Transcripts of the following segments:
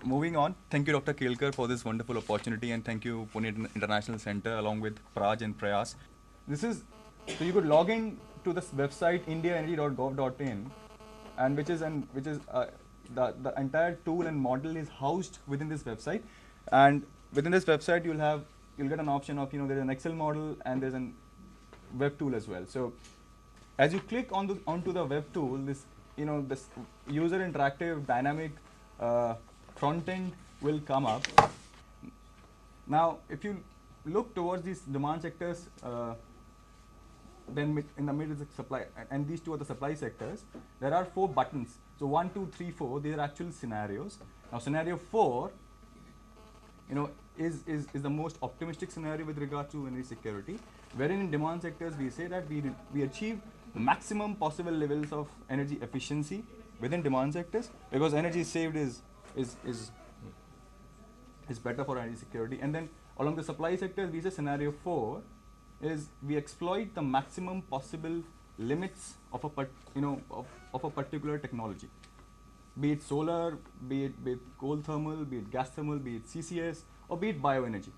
moving on, thank you, Dr. Kelkar, for this wonderful opportunity, and thank you, Pune International Center, along with Praj and Prayas. This is so you could log in to this website indiaenergy.gov.in, and which is the entire tool and model is housed within this website, and within this website you'll get an option of there's an Excel model and there's an web tool as well. So as you click onto the web tool, this user interactive dynamic front end will come up. Now, if you look towards these demand sectors, then in the middle is the supply, and these two are the supply sectors. There are 4 buttons. So 1, 2, 3, 4. These are actual scenarios. Now, scenario 4, is the most optimistic scenario with regard to energy security, wherein in demand sectors we say that we achieve maximum possible levels of energy efficiency within demand sectors, because energy saved is better for energy security. And then along the supply sectors, we say scenario 4 is we exploit the maximum possible limits of a particular technology, be it solar, be it coal thermal, be it gas thermal, be it CCS, or be it bioenergy.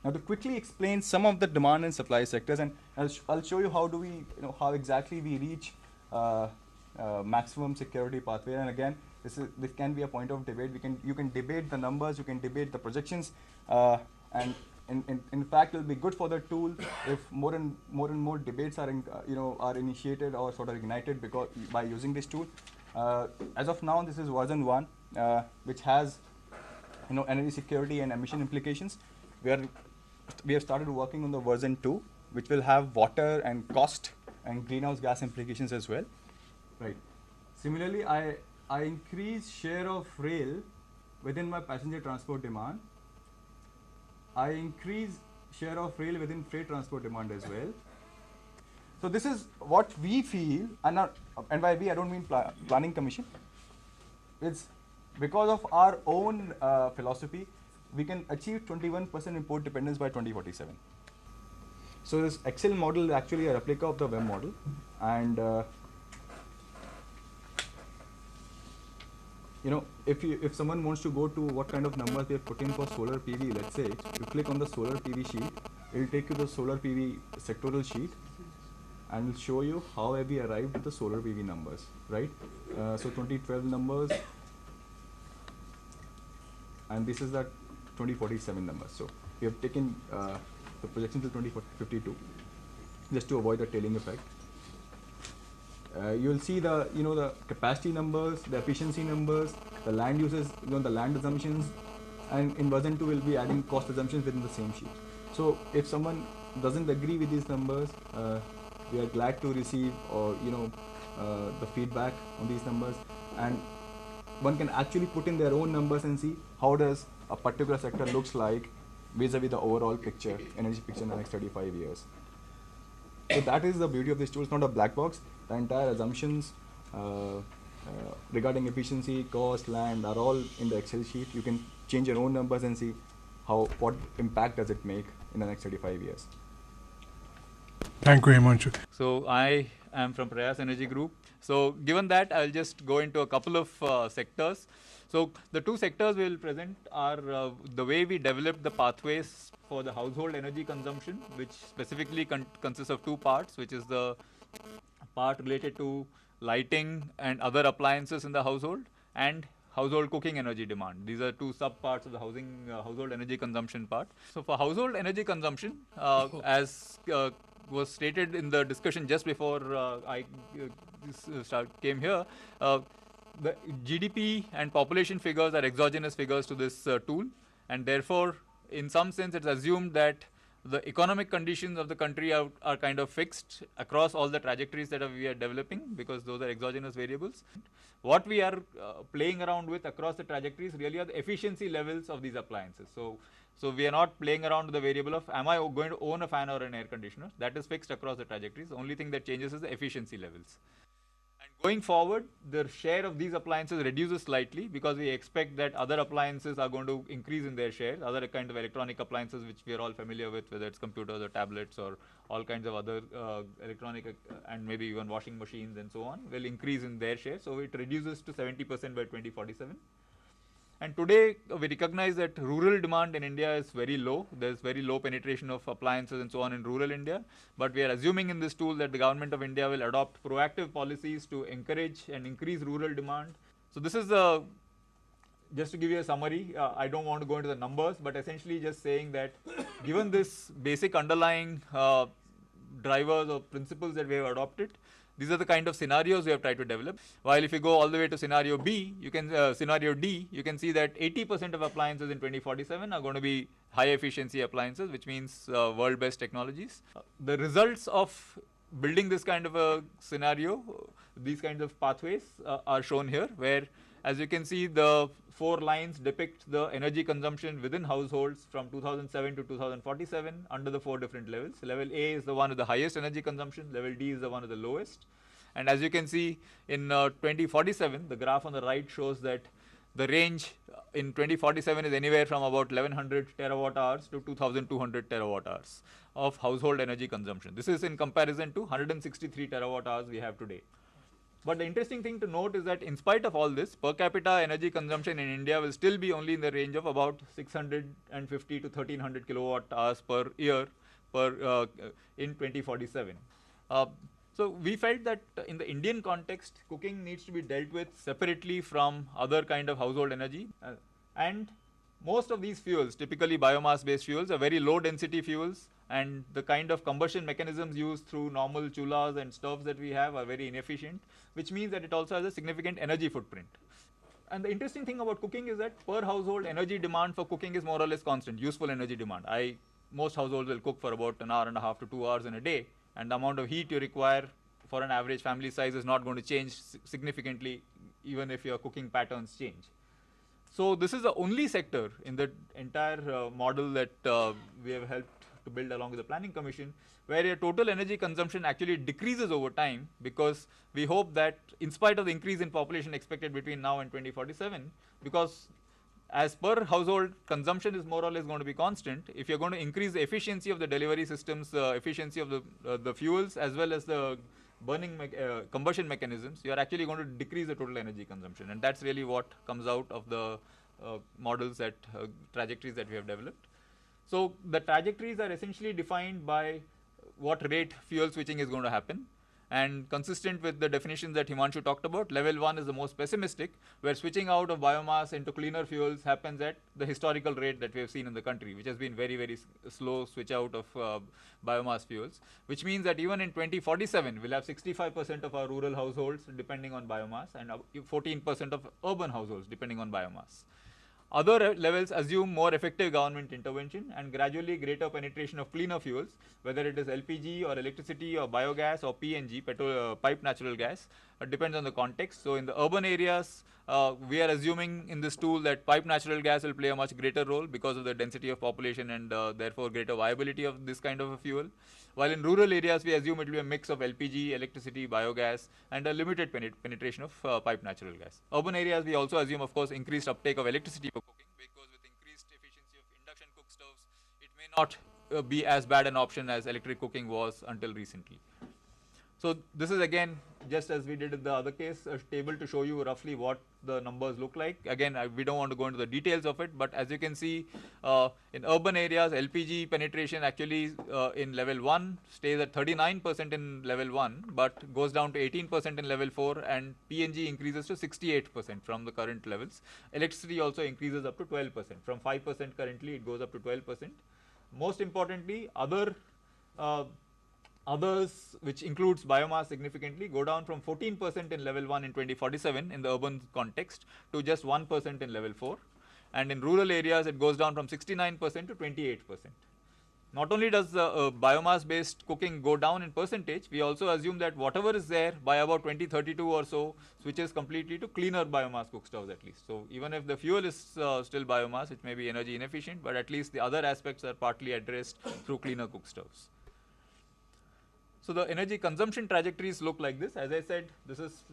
Now, to quickly explain some of the demand and supply sectors, and I'll show you how exactly we reach maximum security pathway. And again, this can be a point of debate. You can debate the numbers, you can debate the projections, and in fact, it will be good for the tool if more and more debates are initiated or sort of ignited by using this tool. As of now, this is version 1, which has energy security and emission implications. We have started working on the version 2, which will have water and cost and greenhouse gas implications as well. Right. Similarly, I increase share of rail within my passenger transport demand. I increase share of rail within freight transport demand as well. So this is what we feel, and by we I don't mean planning commission. It's because of our own philosophy, we can achieve 21% import dependence by 2047. So this Excel model is actually a replica of the web model, and if someone wants to go to what kind of numbers we have put in for solar PV, let's say you click on the solar PV sheet, it will take you to the solar PV sectoral sheet, and will show you how have we arrived at the solar PV numbers, right? So 2012 numbers, and this is the 2047 numbers. So we have taken the projection till 2052 just to avoid the tailing effect. You will see the capacity numbers, the efficiency numbers, the land uses, the land assumptions, and in version 2 we'll be adding cost assumptions within the same sheet. So if someone doesn't agree with these numbers, we are glad to receive the feedback on these numbers, and one can actually put in their own numbers and see how does a particular sector looks like vis-a-vis the overall picture, energy picture in the next 35 years. So that is the beauty of this tool. It's not a black box. The entire assumptions regarding efficiency, cost, land are all in the Excel sheet. You can change your own numbers and see what impact does it make in the next 35 years. Thank you, Himanshu. So I am from Prayas Energy Group. So given that, I'll just go into a couple of sectors. So the 2 sectors we will present are the way we develop the pathways for the household energy consumption, which specifically consists of 2 parts, which is the part related to lighting and other appliances in the household, and household cooking energy demand. These are 2 sub parts of the household energy consumption part. So for household energy consumption, as was stated in the discussion just before I came here, the GDP and population figures are exogenous figures to this tool, and therefore in some sense it's assumed that the economic conditions of the country are kind of fixed across all the trajectories that we are developing, because those are exogenous variables. What we are playing around with across the trajectories really are the efficiency levels of these appliances. So we are not playing around with the variable of am I going to own a fan or an air conditioner. That is fixed across the trajectories. The only thing that changes is the efficiency levels. And going forward, the share of these appliances reduces slightly because we expect that other appliances are going to increase in their share. Other kind of electronic appliances which we are all familiar with, whether it's computers or tablets or all kinds of other electronic and maybe even washing machines and so on, will increase in their share. So it reduces to 70% by 2047. And today we recognize that rural demand in India is very low. There's very low penetration of appliances and so on in rural India. But we are assuming in this tool that the government of India will adopt proactive policies to encourage and increase rural demand. So this is just to give you a summary. I don't want to go into the numbers, but essentially just saying that given this basic underlying drivers or principles that we have adopted, these are the kind of scenarios we have tried to develop. While if you go all the way to scenario B, you can scenario D, you can see that 80% of appliances in 2047 are going to be high efficiency appliances, which means world best technologies. The results of building this kind of a scenario, these kinds of pathways are shown here, where as you can see, the 4 lines depict the energy consumption within households from 2007 to 2047 under the 4 different levels. Level A is the one with the highest energy consumption, level D is the one with the lowest. And as you can see in 2047, the graph on the right shows that the range in 2047 is anywhere from about 1100 terawatt hours to 2200 terawatt hours of household energy consumption. This is in comparison to 163 terawatt hours we have today. But the interesting thing to note is that in spite of all this, per capita energy consumption in India will still be only in the range of about 650 to 1300 kilowatt hours per year in 2047. So we felt that in the Indian context, cooking needs to be dealt with separately from other kind of household energy. And most of these fuels, typically biomass-based fuels, are very low-density fuels, and the kind of combustion mechanisms used through normal chullas and stoves that we have are very inefficient, which means that it also has a significant energy footprint. And the interesting thing about cooking is that per household energy demand for cooking is more or less constant, useful energy demand. Most households will cook for about an hour and a half to 2 hours in a day, and the amount of heat you require for an average family size is not going to change significantly even if your cooking patterns change. So this is the only sector in the entire model that we have helped to build along with the Planning Commission, where your total energy consumption actually decreases over time, because we hope that in spite of the increase in population expected between now and 2047, because as per household consumption is more or less going to be constant, if you're going to increase the efficiency of the delivery systems, efficiency of the fuels as well as the burning combustion mechanisms, you are actually going to decrease the total energy consumption. And that's really what comes out of the models that trajectories that we have developed. So the trajectories are essentially defined by what rate fuel switching is going to happen. And consistent with the definitions that Himanshu talked about, level 1 is the most pessimistic, where switching out of biomass into cleaner fuels happens at the historical rate that we have seen in the country, which has been very, very slow switch out of biomass fuels, which means that even in 2047, we'll have 65% of our rural households depending on biomass and 14% of urban households depending on biomass. Other levels assume more effective government intervention and gradually greater penetration of cleaner fuels, whether it is LPG or electricity or biogas or PNG, piped natural gas. It depends on the context. So in the urban areas, we are assuming in this tool that piped natural gas will play a much greater role because of the density of population and therefore greater viability of this kind of a fuel. While in rural areas, we assume it will be a mix of LPG, electricity, biogas, and a limited penetration of piped natural gas. Urban areas, we also assume, of course, increased uptake of electricity for cooking, because with increased efficiency of induction cook stoves, it may not be as bad an option as electric cooking was until recently. So this is again, just as we did in the other case, a table to show you roughly what the numbers look like. Again, we don't want to go into the details of it, but as you can see, in urban areas, LPG penetration actually in level 1 stays at 39% in level 1, but goes down to 18% in level 4, and PNG increases to 68% from the current levels. Electricity also increases up to 12%. From 5% currently, it goes up to 12%. Most importantly, others, which includes biomass significantly, go down from 14% in level 1 in 2047 in the urban context to just 1% in level 4. And in rural areas, it goes down from 69% to 28%. Not only does biomass-based cooking go down in percentage, we also assume that whatever is there by about 2032 or so switches completely to cleaner biomass cook stoves at least. So even if the fuel is still biomass, it may be energy inefficient, but at least the other aspects are partly addressed through cleaner cook stoves. So the energy consumption trajectories look like this. As I said, this is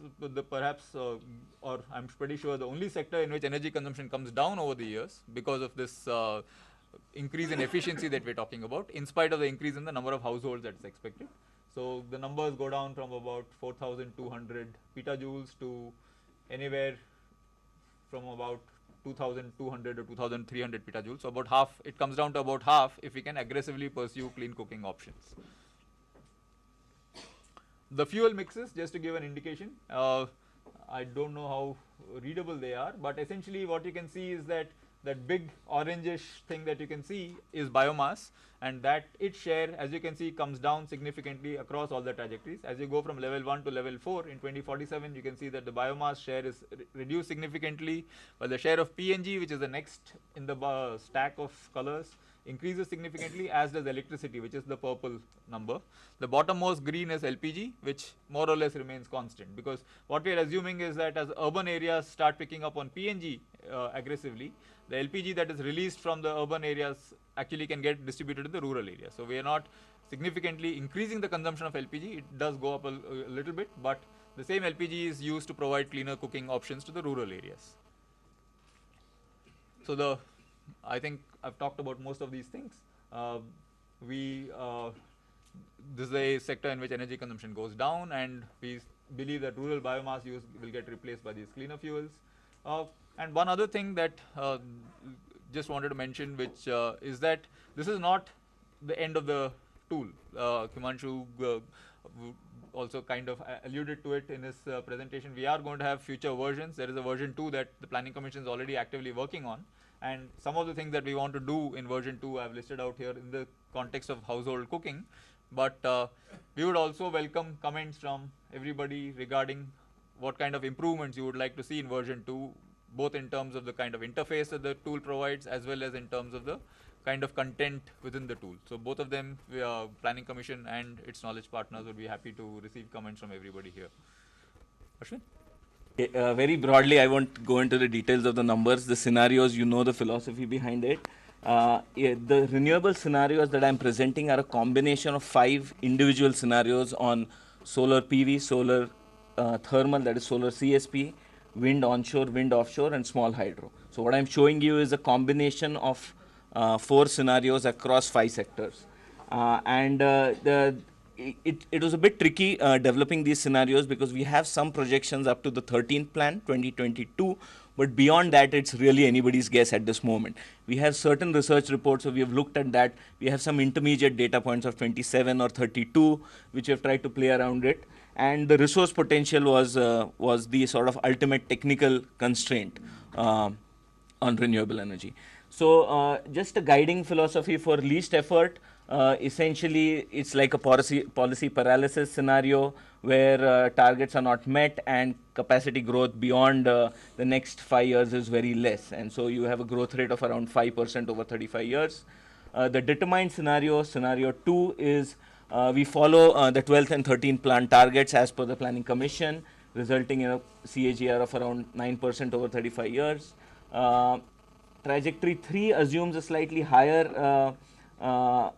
or I'm pretty sure the only sector in which energy consumption comes down over the years because of this increase in efficiency that we're talking about, in spite of the increase in the number of households that's expected. So the numbers go down from about 4,200 petajoules to anywhere from about 2200 or 2300 petajoules. So about half, it comes down to about half if we can aggressively pursue clean cooking options. The fuel mixes, just to give an indication, I don't know how readable they are, but essentially what you can see is that that big orangish thing that you can see is biomass, and that its share, as you can see, comes down significantly across all the trajectories. As you go from level 1 to level 4 in 2047, you can see that the biomass share is reduced significantly, while the share of PNG, which is the next in the stack of colors, increases significantly, as does electricity, which is the purple number. The bottommost green is LPG, which more or less remains constant, because what we are assuming is that as urban areas start picking up on PNG aggressively, the LPG that is released from the urban areas actually can get distributed in the rural areas. So we are not significantly increasing the consumption of LPG. It does go up a little bit, but the same LPG is used to provide cleaner cooking options to the rural areas. So I think I've talked about most of these things. This is a sector in which energy consumption goes down, and we believe that rural biomass use will get replaced by these cleaner fuels. And one other thing that just wanted to mention, which is that this is not the end of the tool. Himanshu also kind of alluded to it in his presentation. We are going to have future versions. There is a version 2 that the Planning Commission is already actively working on. And some of the things that we want to do in version 2 I've listed out here in the context of household cooking. But we would also welcome comments from everybody regarding what kind of improvements you would like to see in version 2, both in terms of the kind of interface that the tool provides, as well as in terms of the kind of content within the tool. So both of them, Planning Commission and its knowledge partners would be happy to receive comments from everybody here. Ashwin? Very broadly, I won't go into the details of the numbers, the scenarios, you know the philosophy behind it. The renewable scenarios that I'm presenting are a combination of 5 individual scenarios on solar PV, solar thermal, that is solar CSP, wind onshore, wind offshore, and small hydro. So what I'm showing you is a combination of 4 scenarios across 5 sectors. It was a bit tricky developing these scenarios, because we have some projections up to the 13th plan, 2022, but beyond that, it's really anybody's guess at this moment. We have certain research reports, so we have looked at that. We have some intermediate data points of 27 or 32, which we have tried to play around it. And the resource potential was the sort of ultimate technical constraint on renewable energy. So just a guiding philosophy for least effort. Essentially, it's like a policy paralysis scenario where targets are not met and capacity growth beyond the next 5 years is very less. And so you have a growth rate of around 5% over 35 years. The determined scenario, scenario 2, is we follow the 12th and 13th plan targets as per the Planning Commission, resulting in a CAGR of around 9% over 35 years. Trajectory 3 assumes a slightly higher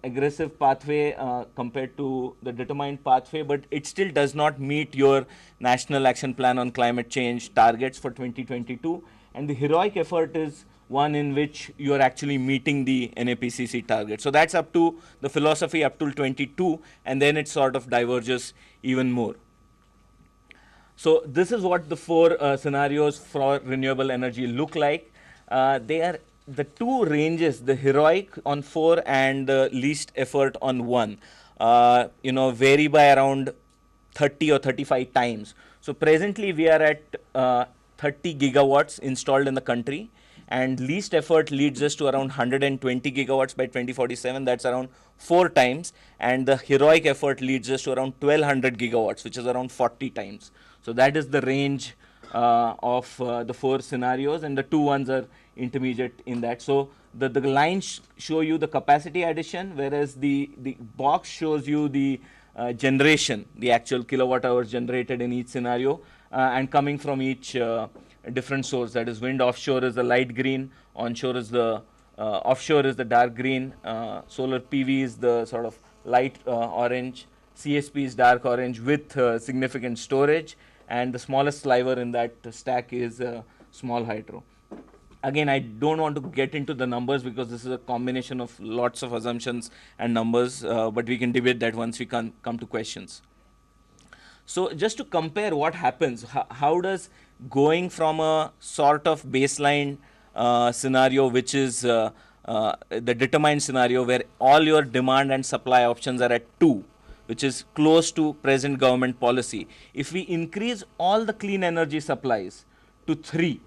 aggressive pathway compared to the determined pathway, but it still does not meet your National Action Plan on Climate Change targets for 2022. And the heroic effort is one in which you are actually meeting the NAPCC target. So that's up to the philosophy up till 22, and then it sort of diverges even more. So this is what the 4 scenarios for renewable energy look like. They are the 2 ranges, the heroic on 4 and the least effort on 1, vary by around 30 or 35 times. So presently we are at 30 gigawatts installed in the country, and least effort leads us to around 120 gigawatts by 2047. That's around 4 times, and the heroic effort leads us to around 1200 gigawatts, which is around 40 times. So that is the range of the 4 scenarios, and the 2 ones are intermediate in that. So the lines show you the capacity addition, whereas the box shows you the generation, the actual kilowatt hours generated in each scenario, and coming from each different source. That is, wind offshore is the light green, onshore is the offshore is the dark green, solar PV is the sort of light orange, CSP is dark orange with significant storage, and the smallest sliver in that stack is small hydro. Again, I don't want to get into the numbers because this is a combination of lots of assumptions and numbers, but we can debate that once we come to questions. So just to compare what happens, how does going from a sort of baseline scenario, which is the determined scenario where all your demand and supply options are at 2, which is close to present government policy. If we increase all the clean energy supplies to 3,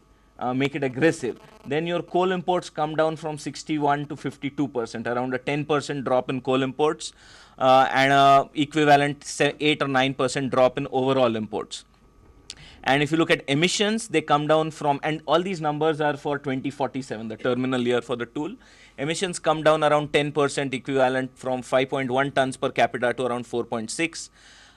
make it aggressive, then your coal imports come down from 61 to 52%, around a 10% drop in coal imports, and equivalent 8 or 9% drop in overall imports. And if you look at emissions, they come down from, and all these numbers are for 2047, the terminal year for the tool. Emissions come down around 10%, equivalent from 5.1 tons per capita to around 4.6.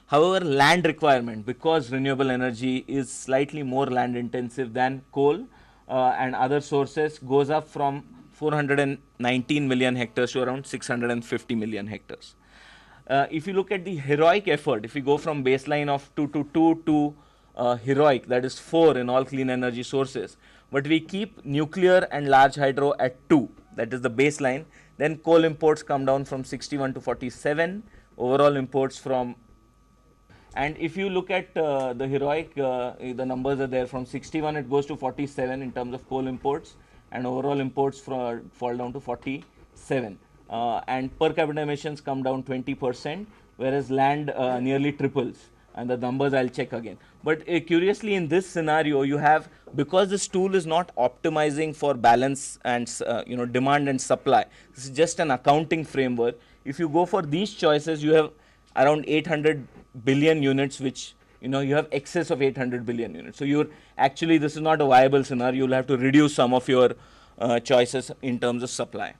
However, land requirement, because renewable energy is slightly more land intensive than coal and other sources, goes up from 419 million hectares to around 650 million hectares. If you look at the heroic effort, if you go from baseline of 2 to 2 to heroic, that is 4 in all clean energy sources, but we keep nuclear and large hydro at 2, that is the baseline, then coal imports come down from 61 to 47, overall imports from, and if you look at the heroic, the numbers are there, from 61 it goes to 47 in terms of coal imports, and overall imports fall down to 47, and per capita emissions come down 20%, whereas land nearly triples. And the numbers I'll check again. But curiously, in this scenario, you have, because this tool is not optimizing for balance and demand and supply, this is just an accounting framework. If you go for these choices, you have around 800 billion units, which you have excess of 800 billion units. So you're actually, this is not a viable scenario. You'll have to reduce some of your choices in terms of supply.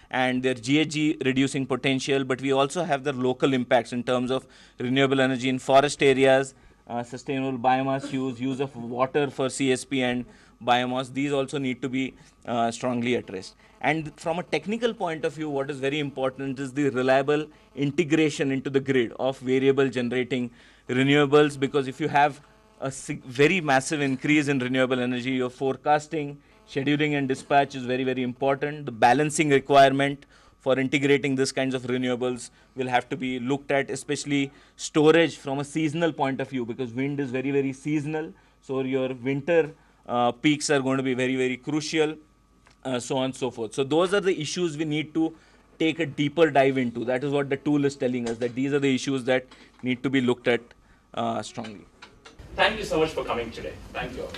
And their GHG reducing potential, but we also have the local impacts in terms of renewable energy in forest areas, sustainable biomass use of water for CSP and biomass. These also need to be strongly addressed. And from a technical point of view, what is very important is the reliable integration into the grid of variable generating renewables, because if you have a very massive increase in renewable energy, your forecasting, scheduling and dispatch is very, very important. The balancing requirement for integrating this kinds of renewables will have to be looked at, especially storage from a seasonal point of view, because wind is very, very seasonal. So your winter peaks are going to be very, very crucial, so on and so forth. So those are the issues we need to take a deeper dive into. That is what the tool is telling us, that these are the issues that need to be looked at strongly. Thank you so much for coming today. Thank you all.